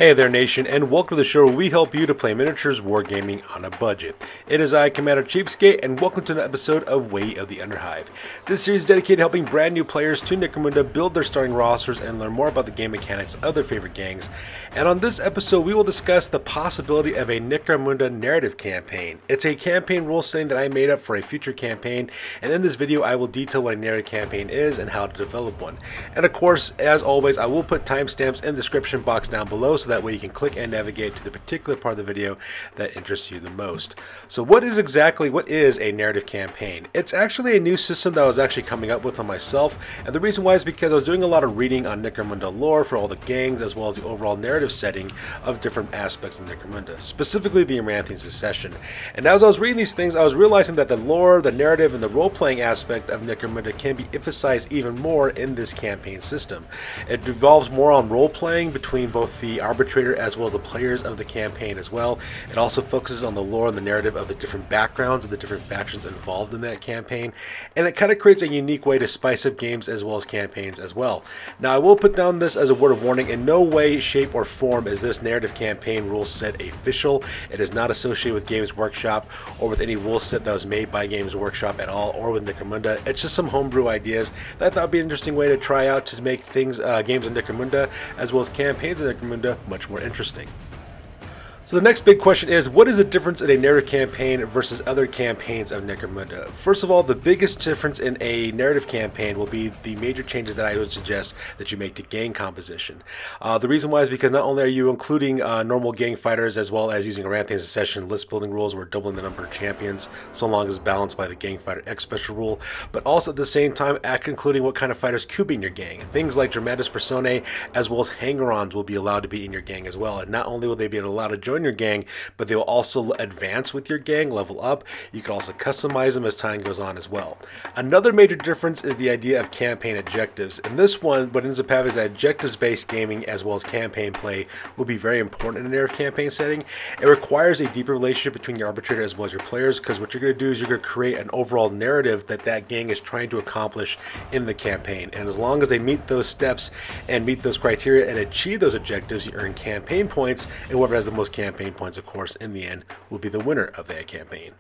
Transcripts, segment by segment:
Hey there nation, and welcome to the show where we help you to play miniatures wargaming on a budget. It is I, Commander Cheapskate, and welcome to an episode of Way of the Underhive. This series is dedicated to helping brand new players to Necromunda build their starting rosters and learn more about the game mechanics of their favorite gangs. And on this episode we will discuss the possibility of a Necromunda Narrative Campaign. It's a campaign rule setting that I made up for a future campaign, and in this video I will detail what a narrative campaign is and how to develop one. And of course, as always, I will put timestamps in the description box down below so that way you can click and navigate to the particular part of the video that interests you the most. So what is a narrative campaign? It's actually a new system that I was actually coming up with on myself, and the reason why is because I was doing a lot of reading on Necromunda lore for all the gangs as well as the overall narrative setting of different aspects of Necromunda, specifically the Amaranthine Succession. And as I was reading these things, I was realizing that the lore, the narrative, and the role-playing aspect of Necromunda can be emphasized even more in this campaign system. It devolves more on role-playing between both the arbitrator as well as the players of the campaign as well. It also focuses on the lore and the narrative of the different backgrounds of the different factions involved in that campaign, and it kind of creates a unique way to spice up games as well as campaigns as well. Now I will put down this as a word of warning: in no way, shape, or form is this narrative campaign rule set official. It is not associated with Games Workshop or with any rule set that was made by Games Workshop at all, or with Necromunda. It's just some homebrew ideas that I thought would be an interesting way to try out to make things, games in Necromunda as well as campaigns in Necromunda much more interesting. So the next big question is, what is the difference in a narrative campaign versus other campaigns of Necromunda? First of all, the biggest difference in a narrative campaign will be the major changes that I would suggest that you make to gang composition. The reason why is because not only are you including normal gang fighters as well as using Amaranthine Succession list building rules where doubling the number of champions so long as balanced by the gang fighter X special rule, but also at the same time including what kind of fighters could be in your gang. Things like Dramatis Personae as well as hanger-ons will be allowed to be in your gang as well, and not only will they be allowed to join your gang, but they will also advance with your gang, level up. You can also customize them as time goes on as well. Another major difference is the idea of campaign objectives. In this one, what ends up happening is that objectives-based gaming as well as campaign play will be very important in a narrative campaign setting. It requires a deeper relationship between your arbitrator as well as your players, because what you're going to do is you're going to create an overall narrative that gang is trying to accomplish in the campaign. And as long as they meet those steps and meet those criteria and achieve those objectives, you earn campaign points, and whoever has the most campaign points, of course, in the end, will be the winner of that campaign.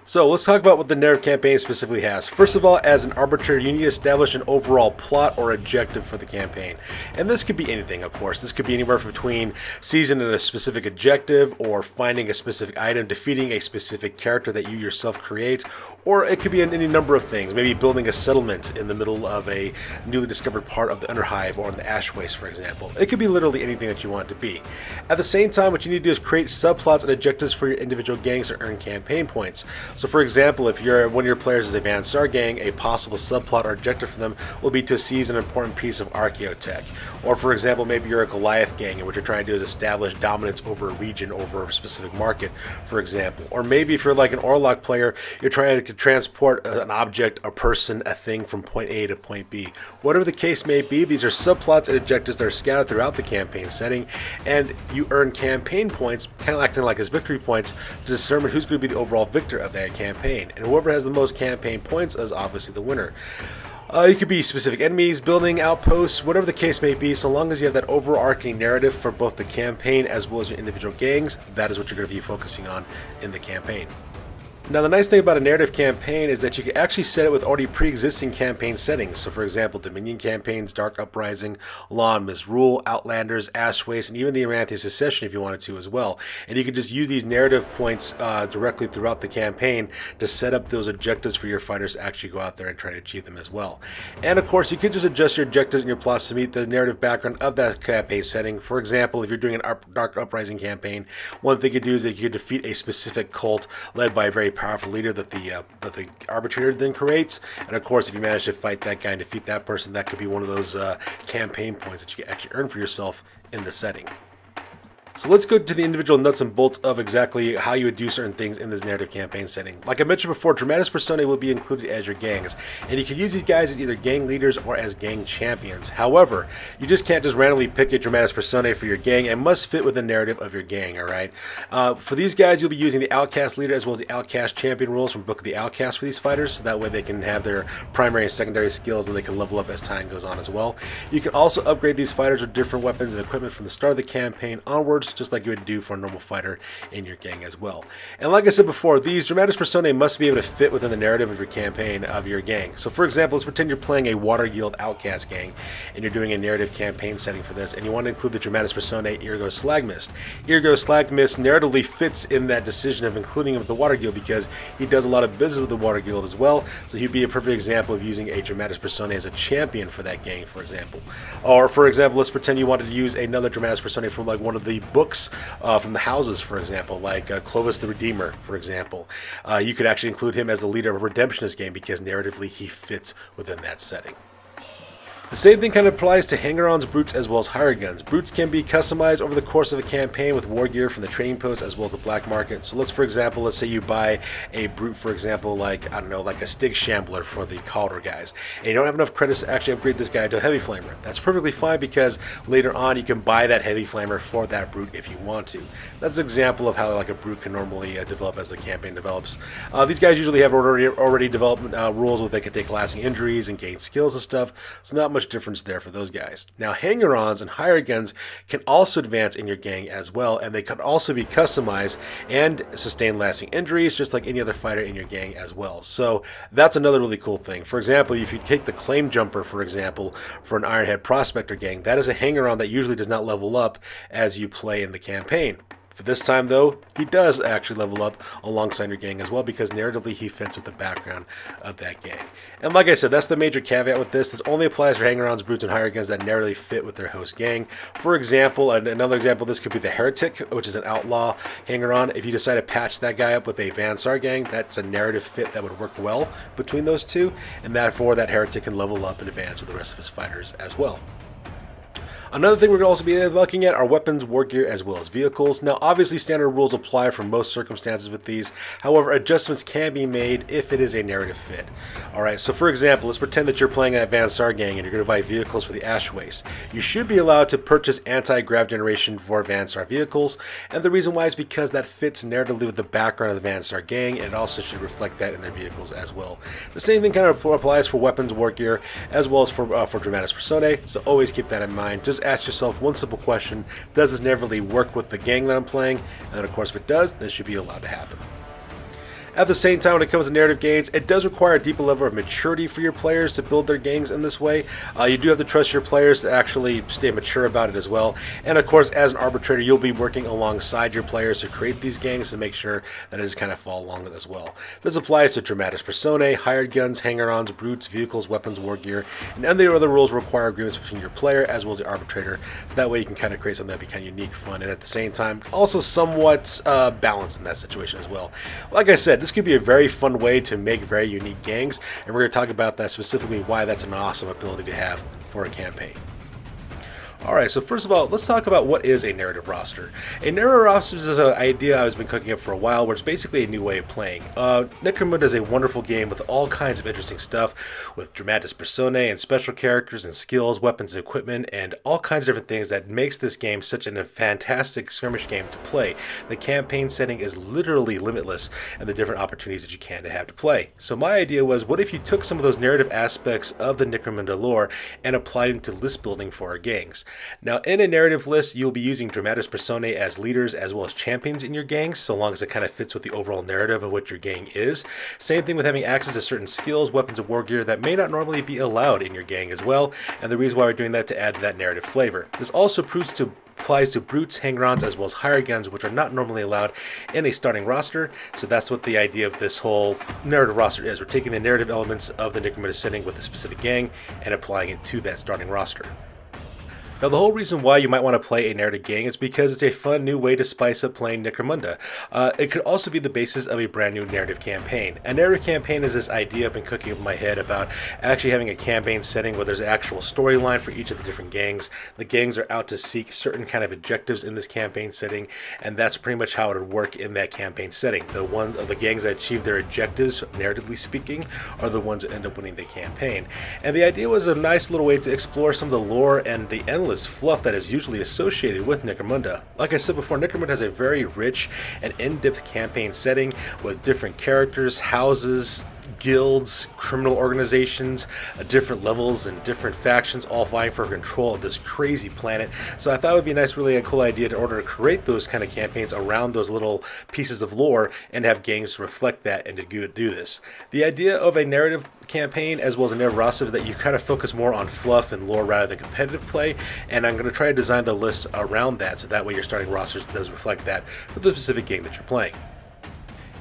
So let's talk about what the narrative campaign specifically has. First of all, as an arbitrator, you need to establish an overall plot or objective for the campaign. And this could be anything, of course. This could be anywhere between seizing a specific objective, or finding a specific item, defeating a specific character that you yourself create, or it could be any number of things. Maybe building a settlement in the middle of a newly discovered part of the Underhive or in the Ash Waste, for example. It could be literally anything that you want it to be. At the same time, what you need to do is create subplots and objectives for your individual gangs to earn campaign points. So for example, if one of your players is a Van Star gang, a possible subplot or objective for them will be to seize an important piece of archaeotech. Or for example, maybe you're a Goliath gang and what you're trying to do is establish dominance over a region, over a specific market, for example. Or maybe if you're like an Orlok player, you're trying to transport an object, a person, a thing from point A to point B. Whatever the case may be, these are subplots and objectives that are scattered throughout the campaign setting, and you earn campaign points, kind of acting like as victory points, to determine who's going to be the overall victor of that campaign. And whoever has the most campaign points is obviously the winner. It could be specific enemies, building outposts, whatever the case may be, so long as you have that overarching narrative for both the campaign as well as your individual gangs, that is what you're going to be focusing on in the campaign. Now the nice thing about a narrative campaign is that you can actually set it with already pre-existing campaign settings. So for example, Dominion campaigns, Dark Uprising, Law and Misrule, Outlanders, Ash Waste, and even the Amaranthine Succession if you wanted to as well. And you can just use these narrative points directly throughout the campaign to set up those objectives for your fighters to actually go out there and try to achieve them as well. And of course, you could just adjust your objectives and your plots to meet the narrative background of that campaign setting. For example, if you're doing an Dark Uprising campaign, one thing you could do is that you could defeat a specific cult led by a very powerful leader that the arbitrator then creates, and of course if you manage to fight that guy and defeat that person, that could be one of those campaign points that you can actually earn for yourself in the setting. So let's go to the individual nuts and bolts of exactly how you would do certain things in this narrative campaign setting. Like I mentioned before, Dramatis Personae will be included as your gangs, and you can use these guys as either gang leaders or as gang champions. However, you just can't just randomly pick a Dramatis Personae for your gang and must fit with the narrative of your gang, alright? For these guys, you'll be using the Outcast leader as well as the Outcast champion rules from Book of the Outcast for these fighters, so that way they can have their primary and secondary skills and they can level up as time goes on as well. You can also upgrade these fighters with different weapons and equipment from the start of the campaign onwards, just like you would do for a normal fighter in your gang as well. And like I said before, these Dramatis Personae must be able to fit within the narrative of your campaign of your gang. So for example, let's pretend you're playing a Water Guild Outcast gang and you're doing a narrative campaign setting for this, and you want to include the Dramatis Personae Irgo Slagmist. Irgo Slagmist narratively fits in that decision of including him with the Water Guild because he does a lot of business with the Water Guild as well, so he'd be a perfect example of using a Dramatis Personae as a champion for that gang, for example. Or for example, let's pretend you wanted to use another Dramatis Personae from like one of the books from the houses, for example, like Clovis the Redeemer, for example. You could actually include him as the leader of a Redemptionist game because narratively he fits within that setting. The same thing kind of applies to hanger-ons, brutes, as well as hired guns. Brutes can be customized over the course of a campaign with Wargear from the trading post as well as the black market. So let's, for example, let's say you buy a brute, for example, like, I don't know, like a Stig Shambler for the Calder guys, and you don't have enough credits to actually upgrade this guy to a Heavy Flamer. That's perfectly fine because later on you can buy that Heavy Flamer for that brute if you want to. That's an example of how like a brute can normally develop as the campaign develops. These guys usually have already developed rules where they can take lasting injuries and gain skills and stuff, so not much difference there for those guys. Now, hanger-ons and hired guns can also advance in your gang as well, and they can also be customized and sustain lasting injuries just like any other fighter in your gang as well. So that's another really cool thing. For example, if you take the Claim Jumper, for example, for an Ironhead Prospector gang, that is a hanger-on that usually does not level up as you play in the campaign. For this time, though, he does actually level up alongside your gang as well because narratively he fits with the background of that gang. And like I said, that's the major caveat with this. This only applies for hanger-ons, brutes, and hired guns that narratively fit with their host gang. For example, another example of this could be the Heretic, which is an outlaw hanger-on. If you decide to patch that guy up with a Vansar gang, that's a narrative fit that would work well between those two, and therefore that Heretic can level up and advance with the rest of his fighters as well. Another thing we're going to also be looking at are weapons, war gear, as well as vehicles. Now, obviously, standard rules apply for most circumstances with these. However, adjustments can be made if it is a narrative fit. Alright, so for example, let's pretend that you're playing an Vansar gang and you're going to buy vehicles for the Ashways. You should be allowed to purchase anti-grav generation for Vansar vehicles, and the reason why is because that fits narratively with the background of the Vansar gang, and it also should reflect that in their vehicles as well. The same thing kind of applies for weapons, war gear, as well as for Dramatis Personae, so always keep that in mind. Just ask yourself one simple question: does this narratively work with the gang that I'm playing? And then of course if it does, then it should be allowed to happen. At the same time, when it comes to narrative gangs, it does require a deeper level of maturity for your players to build their gangs in this way. You do have to trust your players to actually stay mature about it as well. And of course, as an arbitrator, you'll be working alongside your players to create these gangs to make sure that it just kind of follow along with as well. This applies to Dramatis Personae, hired guns, hanger-ons, brutes, vehicles, weapons, war gear, and any other rules require agreements between your player as well as the arbitrator. So that way you can kind of create something that be kind of unique, fun, and at the same time also somewhat balanced in that situation as well. Like I said, this could be a very fun way to make very unique gangs, and we're going to talk about that specifically, why that's an awesome ability to have for a campaign. Alright, so first of all, let's talk about what is a narrative roster. A narrative roster is an idea I've been cooking up for a while, where it's basically a new way of playing. Necromunda is a wonderful game with all kinds of interesting stuff, with Dramatis Personae and special characters and skills, weapons and equipment, and all kinds of different things that makes this game such a fantastic skirmish game to play. The campaign setting is literally limitless, and the different opportunities that you can have to play. So my idea was, what if you took some of those narrative aspects of the Necromunda lore and applied them to list building for our gangs? Now, in a narrative list, you'll be using Dramatis Personae as leaders as well as champions in your gangs, so long as it kind of fits with the overall narrative of what your gang is. Same thing with having access to certain skills, weapons, and war gear that may not normally be allowed in your gang as well, and the reason why we're doing that to add to that narrative flavor. This also applies to brutes, hanger-ons, as well as hired guns, which are not normally allowed in a starting roster. So that's what the idea of this whole narrative roster is. We're taking the narrative elements of the Necromunda setting with a specific gang and applying it to that starting roster. Now, the whole reason why you might want to play a narrative game is because it's a fun new way to spice up playing Necromunda. It could also be the basis of a brand new narrative campaign. A narrative campaign is this idea I've been cooking up in my head about actually having a campaign setting where there's an actual storyline for each of the different gangs. The gangs are out to seek certain kind of objectives in this campaign setting, and that's pretty much how it would work in that campaign setting. The gangs that achieve their objectives, narratively speaking, are the ones that end up winning the campaign. And the idea was a nice little way to explore some of the lore and the endless fluff that is usually associated with Necromunda. Like I said before, Necromunda has a very rich and in-depth campaign setting with different characters, houses, guilds, criminal organizations, different levels and different factions all vying for control of this crazy planet. So I thought it would be really a cool idea in order to create those kind of campaigns around those little pieces of lore and have games to reflect that and to do this. The idea of a narrative campaign as well as a narrative roster is that you kind of focus more on fluff and lore rather than competitive play, and I'm going to try to design the lists around that so that way your starting roster does reflect that for the specific game that you're playing.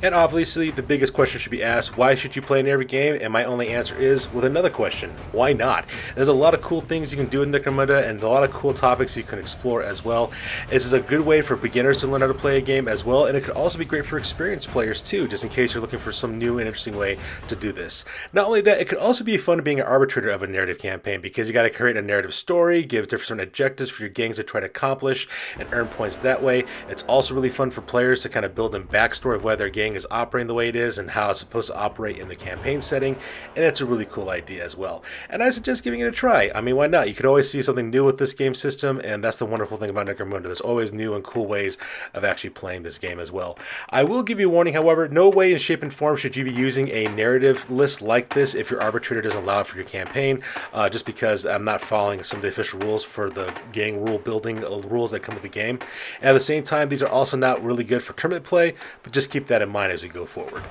And obviously, the biggest question should be asked, why should you play in every game? And my only answer is with another question, why not? There's a lot of cool things you can do in Necromunda and a lot of cool topics you can explore as well. This is a good way for beginners to learn how to play a game as well, and it could also be great for experienced players too, just in case you're looking for some new and interesting way to do this. Not only that, it could also be fun being an arbitrator of a narrative campaign because you got to create a narrative story, give different objectives for your gangs to try to accomplish, and earn points that way. It's also really fun for players to kind of build a backstory of why their gang is operating the way it is and how it's supposed to operate in the campaign setting, and it's a really cool idea as well. And I suggest giving it a try. I mean, why not? You could always see something new with this game system, and that's the wonderful thing about Necromunda. There's always new and cool ways of actually playing this game as well. I will give you a warning, however, no way in shape and form should you be using a narrative list like this if your arbitrator doesn't allow it for your campaign, just because I'm not following some of the official rules for the gang rule building rules that come with the game. And at the same time, these are also not really good for tournament play, but just keep that in mind as we go forward.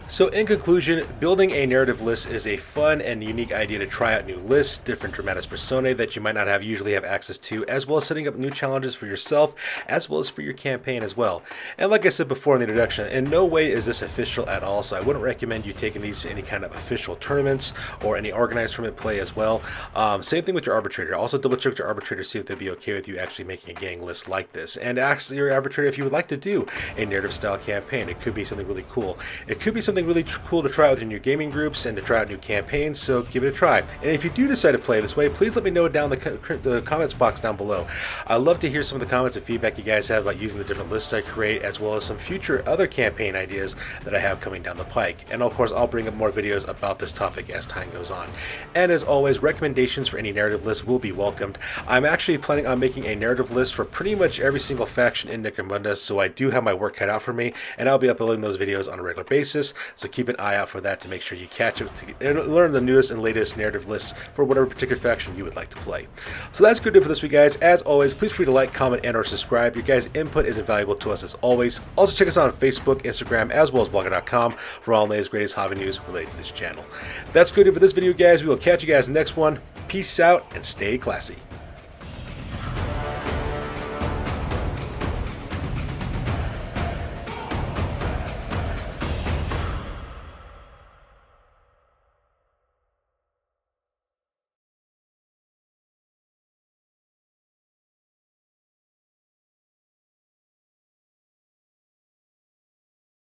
So in conclusion, building a narrative list is a fun and unique idea to try out new lists, different Dramatis Personae that you might not usually have access to, as well as setting up new challenges for yourself, as well as for your campaign as well. And like I said before in the introduction, in no way is this official at all, so I wouldn't recommend you taking these to any kind of official tournaments or any organized tournament play as well. Same thing with your arbitrator. Also double check your arbitrator, see if they'd be okay with you actually making a gang list like this. And ask your arbitrator if you would like to do a narrative style campaign. It could be something really cool. It could be something really cool to try out within your gaming groups and to try out new campaigns, so give it a try. And if you do decide to play this way, please let me know down the comments box down below. I'd love to hear some of the comments and feedback you guys have about using the different lists I create, as well as some future other campaign ideas that I have coming down the pike. And of course, I'll bring up more videos about this topic as time goes on. And as always, recommendations for any narrative list will be welcomed. I'm actually planning on making a narrative list for pretty much every single faction in Necromunda, so I do have my work cut out for me, and I'll be uploading those videos on a regular basis, so keep an eye out for that to make sure you catch it and learn the newest and latest narrative lists for whatever particular faction you would like to play. So that's good for this week, guys. As always, please feel free to like, comment, and or subscribe. Your guys' input is invaluable to us as always. Also check us out on Facebook, Instagram, as well as blogger.com for all the latest greatest hobby news related to this channel. That's good for this video, guys. We will catch you guys in the next one. Peace out and stay classy.